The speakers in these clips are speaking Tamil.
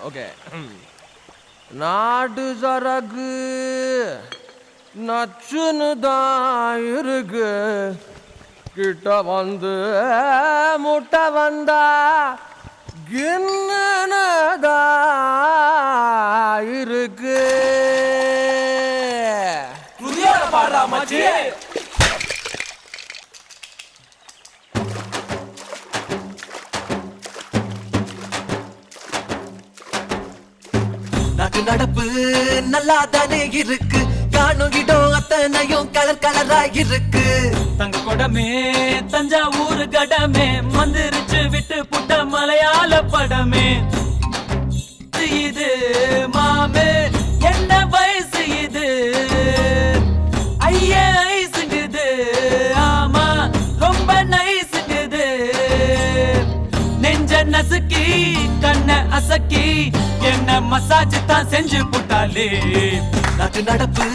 ஓகே. நாட்டு சரக்கு நச்சுன்னு தான் இருக்கு. கிட்ட வந்து முட்டை வந்தா கிண்ணனதா இருக்கு. புதியோட பாடுறா மச்சி. நாட்டு நடப்பு நல்லா தானே இருக்கு. காணும் இடம் அத்தனையும் கலர் கலரா இருக்கு. தங்க கொடமே தஞ்சாவூர் கடமே மந்திரிச்சு விட்டு புட்ட மலையாள படமே. இது மாமே என்ன வயசு இது ஐயா ஐசுங்குது. ஆமா ரொம்ப நைசுங்குது. நெஞ்ச நசுக்கி கண்ண அசக்கி என்ன மசாஜ் தான் செஞ்சு புட்டாலே. நாட்டு நடப்பு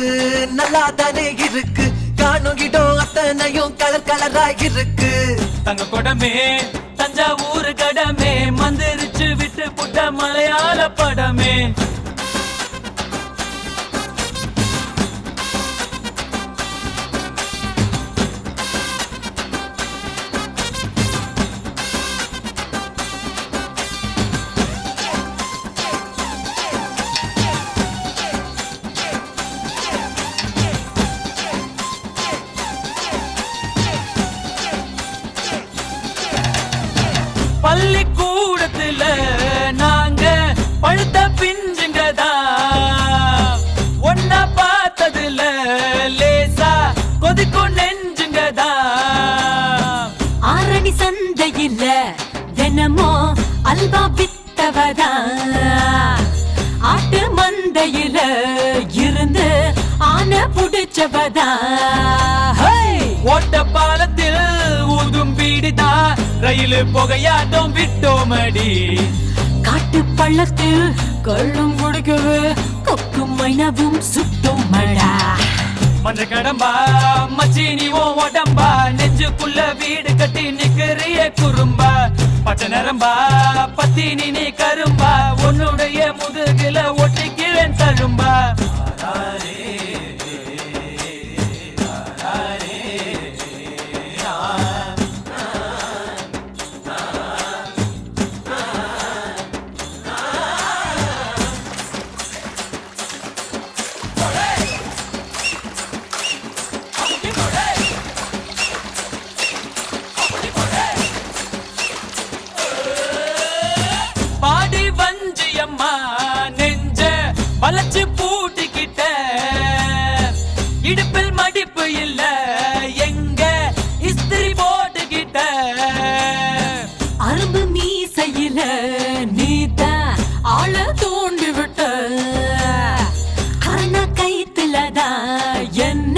நல்லா தானே இருக்கு. காணும் இடம் அத்தனையும் கலர் கலரா இருக்கு. தங்க கொடமே தஞ்சாவூர் கடமே மந்திரிச்சு விட்டு புட்ட மலையாள படமே. பள்ளிக்கூடத்துல நாங்க பழுத்த பிஞ்சுங்கதா. ஒன்னா பார்த்ததுல லேசா கொதிக்கும் நெஞ்சுங்கதா. ஆரணி சந்தையில தினமோ அல்வா வித்தவதா. ஆட்டு மந்தையில இருந்து ஆன புடிச்சவதா. ஓட்ட பாலத்தில் ஊதும் பீடிதா ரயில் புகையாட்டம் விட்டோமடி. காட்டு பள்ளத்தில் கள்ளும் குடிக்கவே கொக்கும் மைனவும் சுட்டும் மடா. மன்ற கடம்பா மச்சினி ஓ உடம்பா நெஞ்சுக்குள்ள வீடு கட்டி நிக்கிறிய குறும்பா. பச்சை நரம்பா பத்தினி நீ கரும்பா உன்னுடைய முதுகில ஒட்டிக்கிறேன் தழும்பா. பாடி வஞ்சியம்மா நெஞ்ச வளைச்சு பூட்டிக்கிட்ட. இடுப்பில் மடிப்பு இல்ல எங்க இஸ்திரி போட்டுக்கிட்ட. அரும்பு மீசையில நீதா ஆள தோண்டி விட்ட. ஆனா கைத்துலதான் என்ன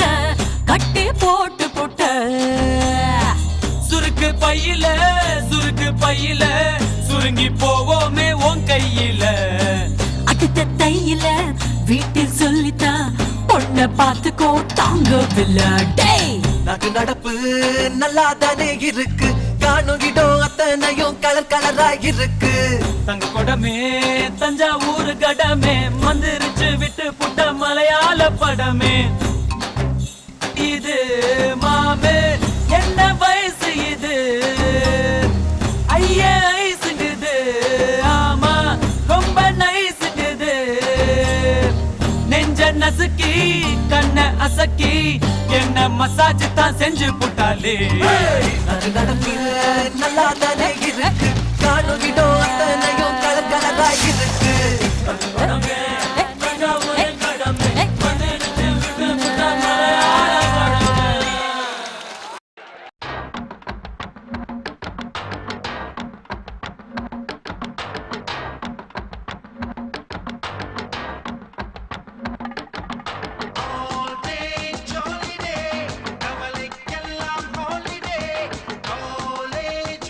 கட்டி போட்டு போட்ட. சுருக்கு பையில சுருங்கி போவோமே உன் கையில. அடுத்த தையில வீட்டில் சொல்லித்தான் பொண்ண பார்த்துக்கோ தாங்கவில்லை. நாட்டு நடப்பு நல்லா தானே இருக்கு. காணும் இடம் அத்தனையும் கலர் கலரா இருக்கு. தங்க கொடமே தஞ்சாவூர் கடமே மந்திரிச்சு விட்டு புட்ட மலையாள படமே. இது மாமே என்ன வயசு இது ஐயா ஐசுங்குது. ஆமா ரொம்ப நைசுங்குது. நெஞ்ச நசுக்கி கண்ண அசக்கி என்ன மசாஜ் தான் செஞ்சு புட்டாலே. நாட்டு நடப்பு நல்லா தானே இருக்கு. காணும் இடம் அத்தனையும் கலர் கலரா இருக்கு. College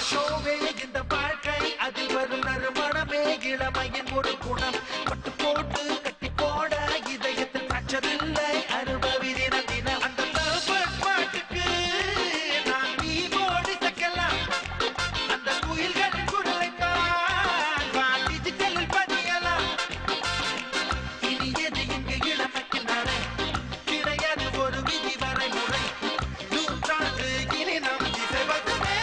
ஷோவே இந்த வாழ்க்கை அதில் வரும் நறுமணமே இளமையின் ஒரு குணம் பட்டு போட்டு கட்டி போட இதயத்தில் பற்றதில்லை அனுபவி தினம் தினம் அந்த பாட்டுக்கு நான் நீ போடி தக்கலாம் அந்த குயில்களின் குரலை தான் டிஜிட்டலில் பதியலாம் இனி எது இங்கு இளமைக்கு நரை கிடையாது ஒரு விதி வரைமுறை நூற்றாண்டு இனி நம் திசை பதுமே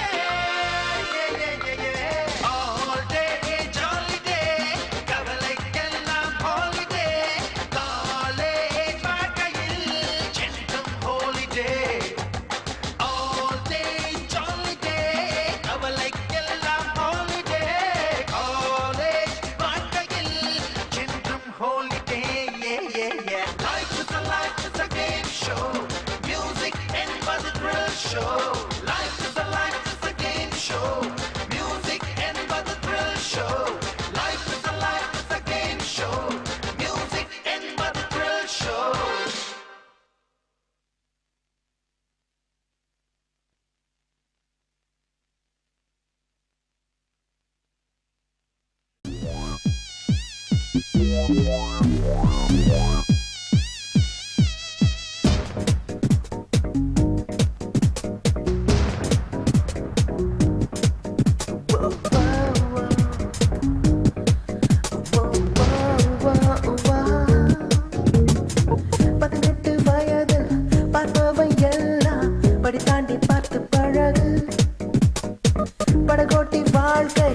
படகோட்டி வாழ்க்கை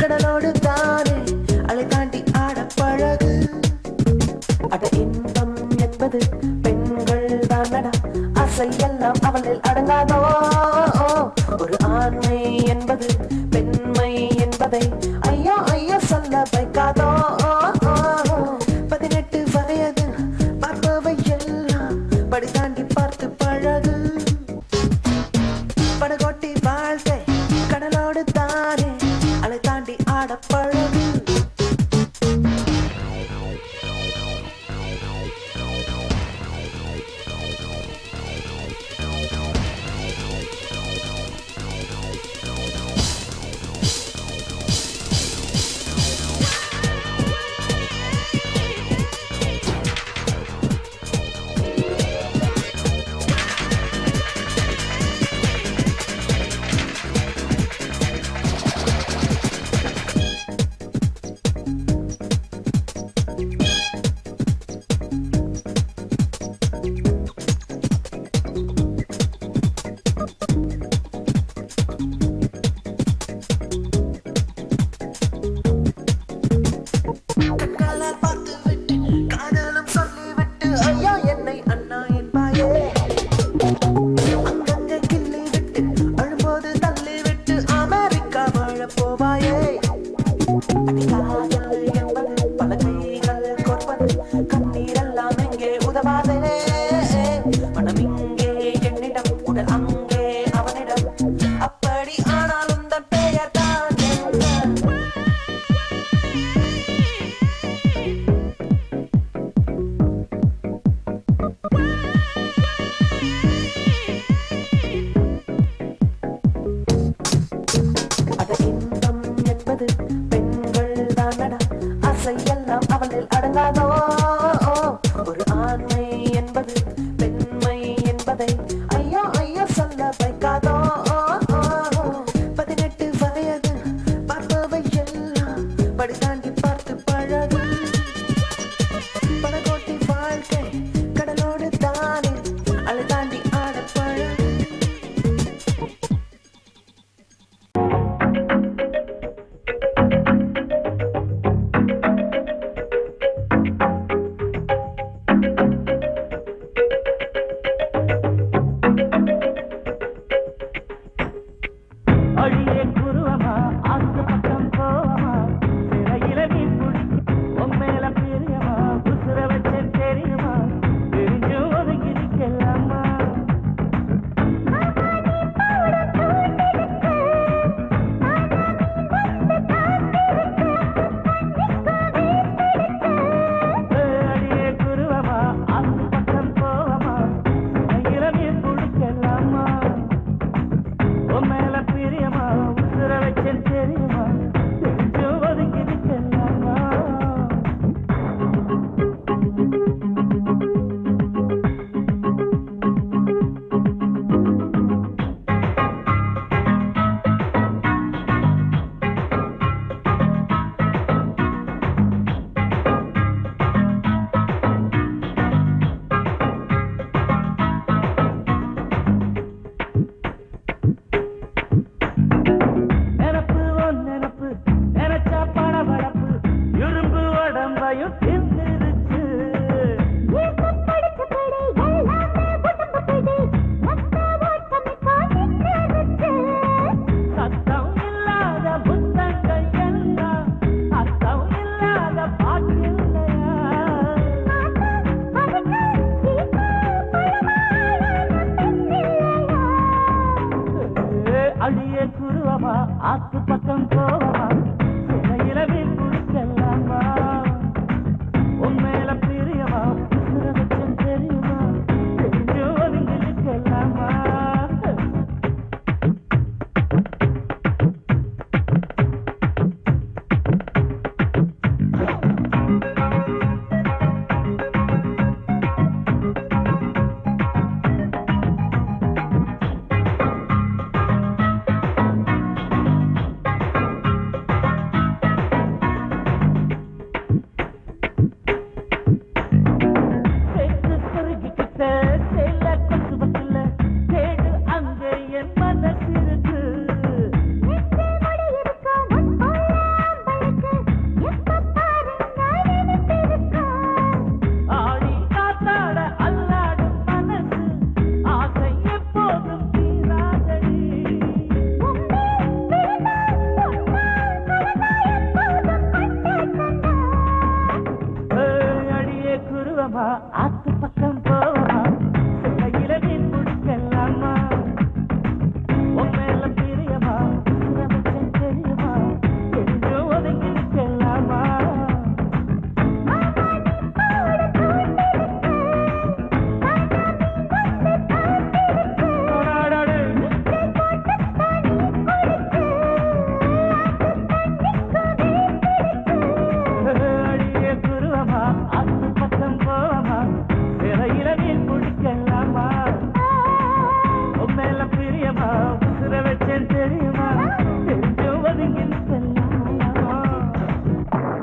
கடலோடு தானே அலை தாண்டி ஆட பழகு அட இன்பம் என்பது பெண்கள் தானடா ஆசையெல்லாம் அவளில் அடங்காதோ ஒரு ஆண்மை என்பது பெண்மை என்பதை ஐயோ ஐயோ சொல்ல வைக்காதோ 18 வயது பார்ப்பவை எல்லாம் படி தாண்டி பார்த்து பழகு படகோட்டி வாழ்க்கை கடலோடு தானே அலை தாண்டி ஆட பழகு ஆசையெல்லாம் அவளில் அடங்காதோ ஒரு ஆண்மை என்பது பெண்மை என்பதை ஐயோ ஐயோ சொல்ல வைக்காதோ 18 வயது பார்ப்பவை எல்லாம் படி தாண்டி